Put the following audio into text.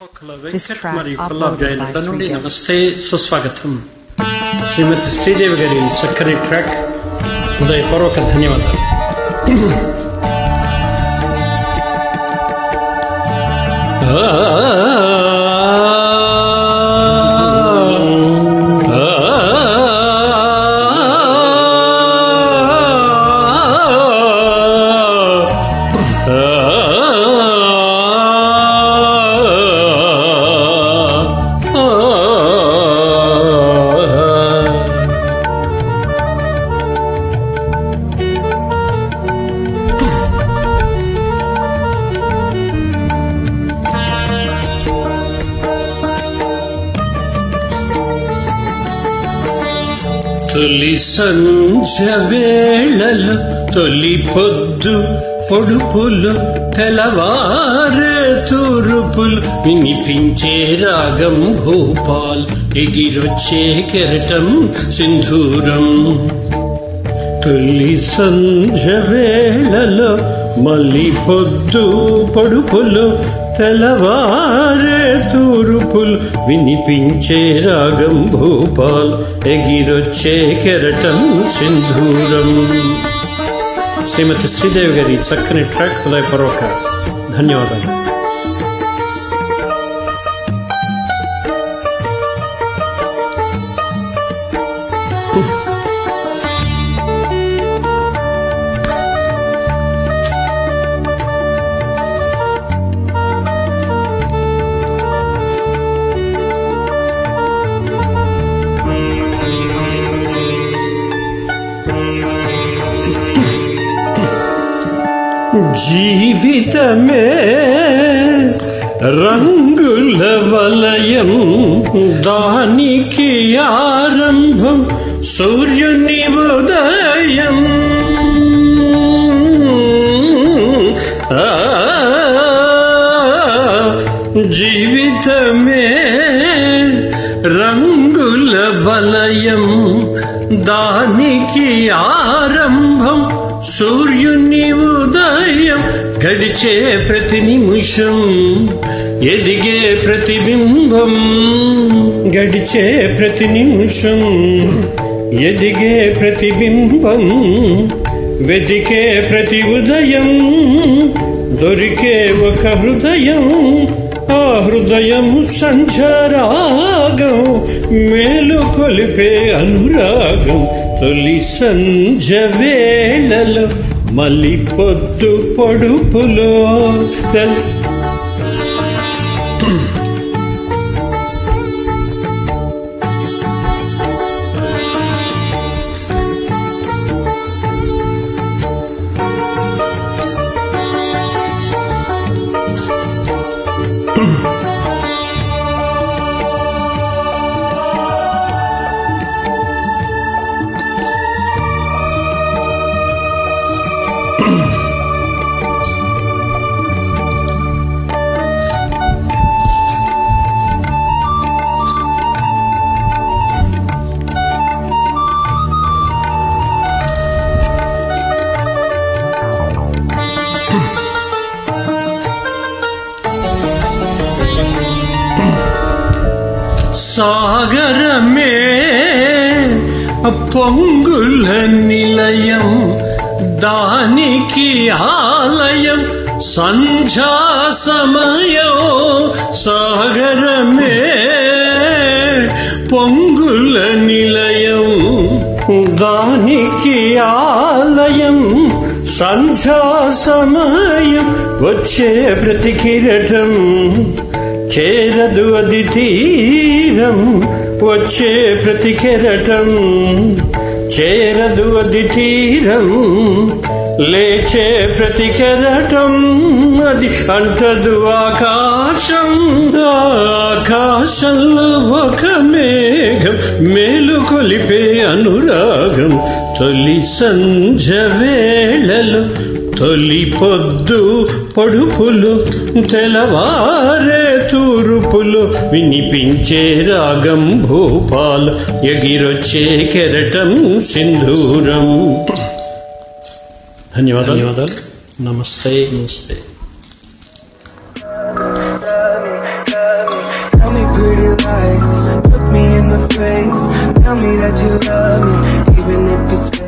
This track uploaded by Sridevi. నమస్తే సుస్వాగతం శ్రీమతి శ్రీదేవి గారి చక్కని ట్రాక్ హృదయపూర్వక ధన్యవాదాలు. తొలి సంధ్య వేళలో తొలి పొద్దు పొడుపులు తెలవారే తూర్పులు వినిపించే రాగం భూపాల్ ఎగిరొచ్చే కెరటం సింధూరం. తొలి సంధ్య వేళలో మళ్ళీ పొద్దు పొడుపులు తెలవారే తూర్పులు వినిపించే రాగం భూపాల్ ఎగిరొచ్చే కెరటం సింధూరం. శ్రీమతి శ్రీదేవి గారి చక్కని ట్రాక్ హృదయపూర్వక ధన్యవాదాలు. జీవితమే రంగుల వలయం, దానికి ఆరంభం సూర్యుని ఉదయం. జీవితమే రంగుల వలయం, దానికి ఆరంభం సూర్యుని ఉదయం. గడిచే ప్రతి నిమిషం ఎదిగే ప్రతిబింబం, గడిచే ప్రతి నిమిషం ఎదిగే ప్రతిబింబం. వెతికే ప్రతి ఉదయం దొరికే ఒక హృదయం. ఆ హృదయం సంధ్యారాగం మేలు కొలిపే అనురాగం. తొలి సంధ్య వేళలో మళ్ళీ పొద్దు పొడుపులో సాగరమే పొంగుల నిలయం, దానికి ఆలయం సంధ్యా సమయం. సాగరమే పొంగుల నిలయం, దానికి ఆలయం సంధ్యా సమయం. వచ్చే ప్రతి కిరటం చేరదు అది తీరం, వచ్చే ప్రతి కెరటం చేరదు అది తీరం. లేచే ప్రతి కెరటం అది అంటదు ఆకాశం. ఆకాశంలో ఒక మేఘం మేలు కొలిపే అనురాగం. తొలి సంధ్య వేళలో తొలి పొద్దు పొడుపులు తెలవారే తూర్పులు వినిపించే రాగం భూపాల్ ఎగిరొచ్చే కెరటం సింధూరం. ధన్యవాదాలు. నమస్తే. pretty lights. Look me in the face, tell me that you love me, even if it's